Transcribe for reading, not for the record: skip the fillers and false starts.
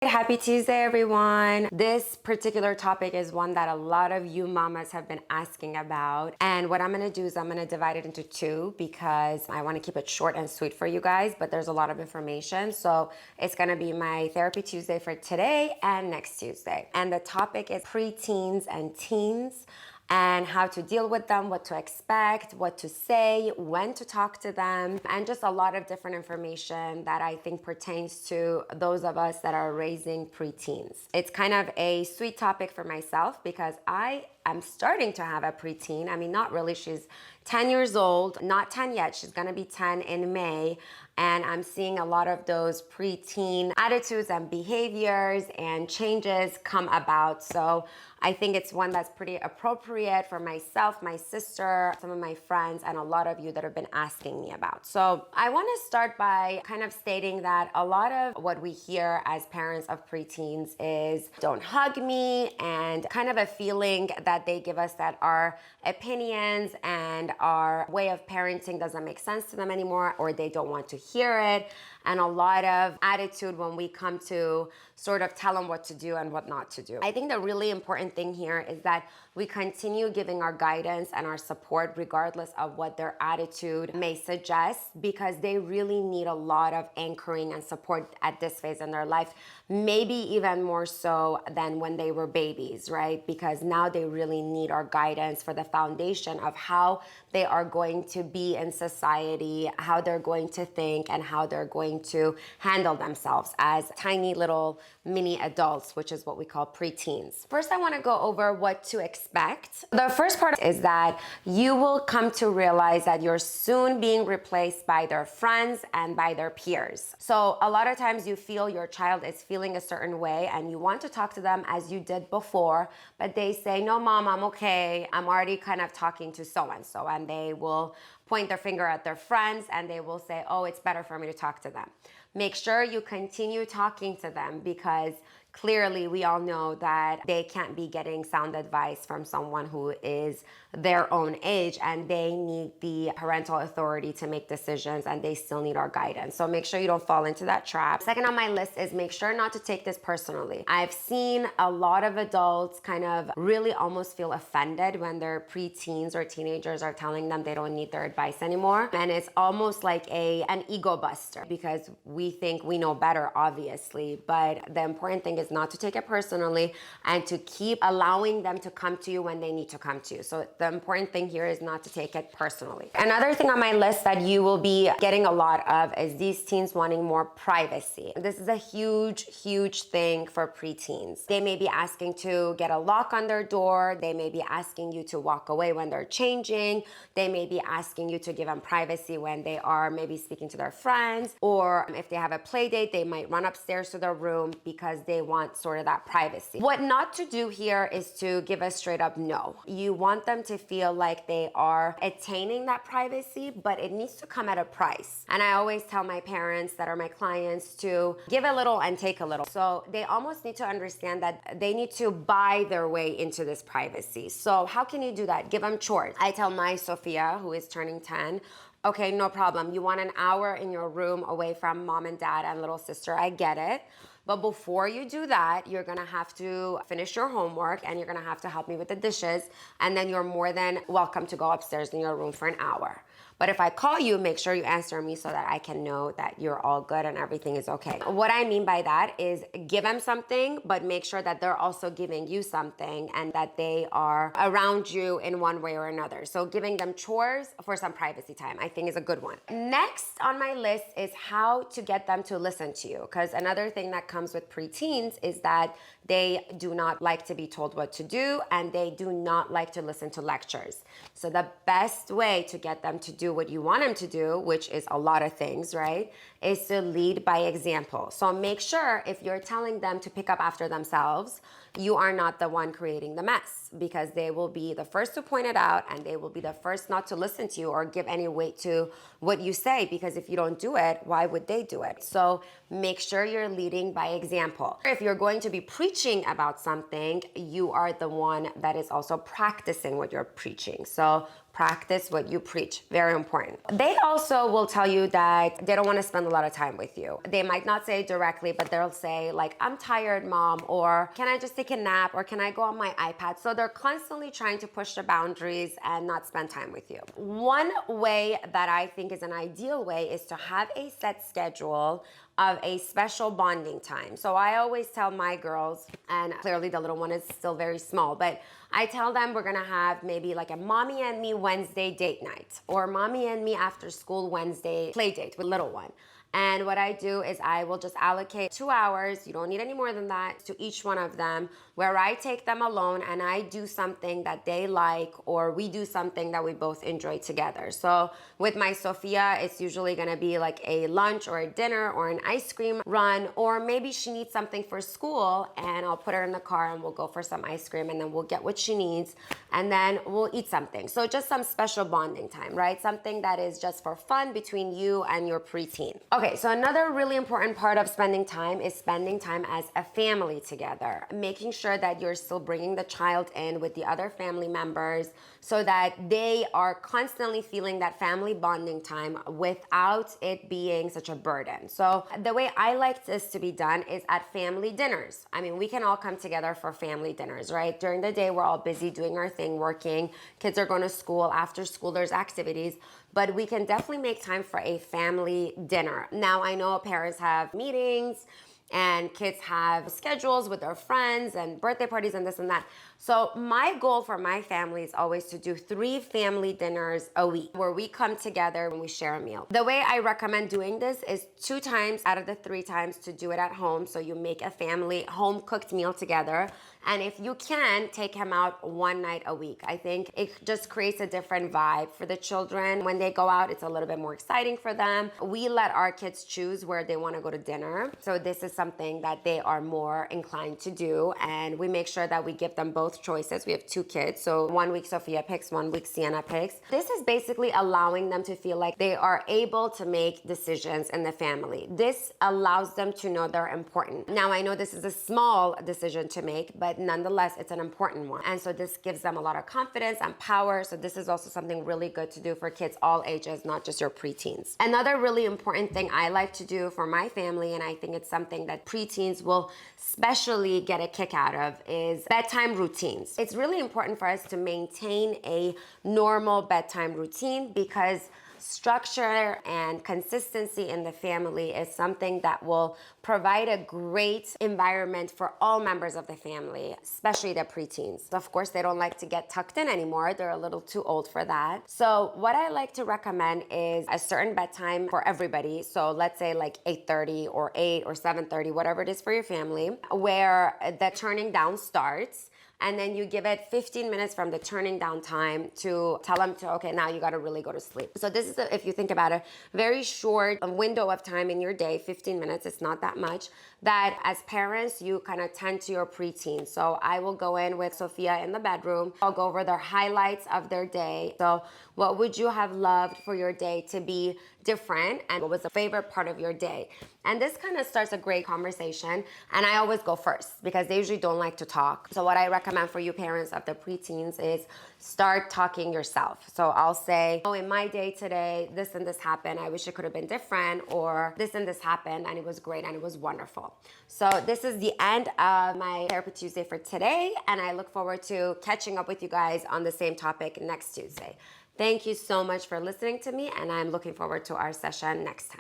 Happy Tuesday, everyone. This particular topic is one that a lot of you mamas have been asking about. And what I'm gonna do is I'm gonna divide it into two because I wanna keep it short and sweet for you guys, but there's a lot of information. So it's gonna be my Therapy Tuesday for today and next Tuesday. And the topic is preteens and teens and how to deal with them, what to expect, what to say, when to talk to them, and just a lot of different information that I think pertains to those of us that are raising preteens. It's kind of a sweet topic for myself because I am starting to have a preteen. I mean, not really, she's 10 years old, not 10 yet, she's gonna be 10 in May. And I'm seeing a lot of those preteen attitudes and behaviors and changes come about. So I think it's one that's pretty appropriate for myself, my sister, some of my friends, and a lot of you that have been asking me about. So I want to start by kind of stating that a lot of what we hear as parents of preteens is don't hug me, and kind of a feeling that they give us that our opinions and our way of parenting doesn't make sense to them anymore, or they don't want to hear it, and a lot of attitude when we come to sort of tell them what to do and what not to do. I think the really important thing here is that we continue giving our guidance and our support regardless of what their attitude may suggest, because they really need a lot of anchoring and support at this phase in their life, maybe even more so than when they were babies, right? Because now they really need our guidance for the foundation of how they are going to be in society, how they're going to think, and how they're going to handle themselves as tiny little mini adults, which is what we call preteens. First, I want to go over what to expect. The first part is that you will come to realize that you're soon being replaced by their friends and by their peers. So a lot of times you feel your child is feeling a certain way and you want to talk to them as you did before, but they say, no, mom, I'm okay. I'm already kind of talking to so-and-so, and they will point their finger at their friends and they will say, oh, it's better for me to talk to them. Make sure you continue talking to them, because clearly we all know that they can't be getting sound advice from someone who is their own age, and they need the parental authority to make decisions, and they still need our guidance. So make sure you don't fall into that trap. Second on my list is make sure not to take this personally. I've seen a lot of adults kind of really almost feel offended when their preteens or teenagers are telling them they don't need their advice anymore. And it's almost like an ego buster, because we think we know better, obviously, but the important thing is not to take it personally and to keep allowing them to come to you when they need to come to you. So the important thing here is not to take it personally. Another thing on my list that you will be getting a lot of is these teens wanting more privacy. This is a huge, huge thing for preteens. They may be asking to get a lock on their door. They may be asking you to walk away when they're changing. They may be asking you to give them privacy when they are maybe speaking to their friends, or if they have a play date, they might run upstairs to their room because they want sort of that privacy. What not to do here is to give a straight up no. You want them to feel like they are attaining that privacy, but it needs to come at a price. And I always tell my parents that are my clients to give a little and take a little. So they almost need to understand that they need to buy their way into this privacy. So how can you do that? Give them chores. I tell my Sophia, who is turning 10, okay, no problem. You want an hour in your room away from mom and dad and little sister. I get it. But before you do that, you're gonna have to finish your homework and you're gonna have to help me with the dishes. And then you're more than welcome to go upstairs in your room for an hour. But if I call you, make sure you answer me so that I can know that you're all good and everything is okay. What I mean by that is give them something, but make sure that they're also giving you something and that they are around you in one way or another. So giving them chores for some privacy time, I think, is a good one. Next on my list is how to get them to listen to you. Because another thing that comes with preteens is that they do not like to be told what to do, and they do not like to listen to lectures. So the best way to get them to do what you want them to do, which is a lot of things, right, is to lead by example. So make sure if you're telling them to pick up after themselves, you are not the one creating the mess, because they will be the first to point it out, and they will be the first not to listen to you or give any weight to what you say, because if you don't do it, why would they do it? So make sure you're leading by example. If you're going to be preaching about something, you are the one that is also practicing what you're preaching. So practice what you preach. Very important. They also will tell you that they don't want to spend a lot of time with you. They might not say it directly, but they'll say like, I'm tired, mom, or can I just take a nap, or can I go on my iPad? So they're constantly trying to push the boundaries and not spend time with you. One way that I think is an ideal way is to have a set schedule of a special bonding time. So I always tell my girls, and clearly the little one is still very small, but I tell them we're gonna have maybe like a mommy and me Wednesday date night, or mommy and me after school Wednesday play date with little one. And what I do is I will just allocate 2 hours, you don't need any more than that, to each one of them, where I take them alone and I do something that they like, or we do something that we both enjoy together. So with my Sophia, it's usually gonna be like a lunch or a dinner or an ice cream run, or maybe she needs something for school and I'll put her in the car and we'll go for some ice cream and then we'll get what she needs and then we'll eat something. So just some special bonding time, right? Something that is just for fun between you and your preteen. Okay, so another really important part of spending time is spending time as a family together, making sure that you're still bringing the child in with the other family members so that they are constantly feeling that family bonding time without it being such a burden. So the way I like this to be done is at family dinners. I mean, we can all come together for family dinners, right? During the day, we're all busy doing our thing, working. Kids are going to school. After school, there's activities. But we can definitely make time for a family dinner. Now, I know parents have meetings and kids have schedules with their friends and birthday parties and this and that. So my goal for my family is always to do 3 family dinners a week where we come together and we share a meal. The way I recommend doing this is 2 times out of the 3 times to do it at home. So you make a family home cooked meal together. And if you can, take him out 1 night a week. I think it just creates a different vibe for the children. When they go out, it's a little bit more exciting for them. We let our kids choose where they want to go to dinner. So this is something that they are more inclined to do. And we make sure that we give them both choices. We have 2 kids. So 1 week Sophia picks, 1 week Sienna picks. This is basically allowing them to feel like they are able to make decisions in the family. This allows them to know they're important. Now, I know this is a small decision to make, but nonetheless, it's an important one. And so this gives them a lot of confidence and power. So this is also something really good to do for kids all ages, not just your preteens. Another really important thing I like to do for my family, and I think it's something that preteens will especially get a kick out of, is bedtime routines. It's really important for us to maintain a normal bedtime routine because structure and consistency in the family is something that will provide a great environment for all members of the family, especially the preteens. Of course, they don't like to get tucked in anymore. They're a little too old for that. So what I like to recommend is a certain bedtime for everybody. So let's say like 8:30 or 8 or 7:30, whatever it is for your family, where the turning down starts. And then you give it 15 minutes from the turning down time to tell them to, okay, now you got to really go to sleep. So this is, if you think about it, very short window of time in your day, 15 minutes, it's not that much, that as parents, you kind of tend to your preteen. So I will go in with Sophia in the bedroom. I'll go over their highlights of their day. So what would you have loved for your day to be different, and what was the favorite part of your day? And this kind of starts a great conversation. And I always go first because they usually don't like to talk. So what I recommend for you parents of the preteens is start talking yourself. So I'll say, oh, in my day today, this and this happened. I wish it could have been different, or this and this happened and it was great and it was wonderful. So this is the end of my Therapy Tuesday for today. And I look forward to catching up with you guys on the same topic next Tuesday. Thank you so much for listening to me, and I'm looking forward to our session next time.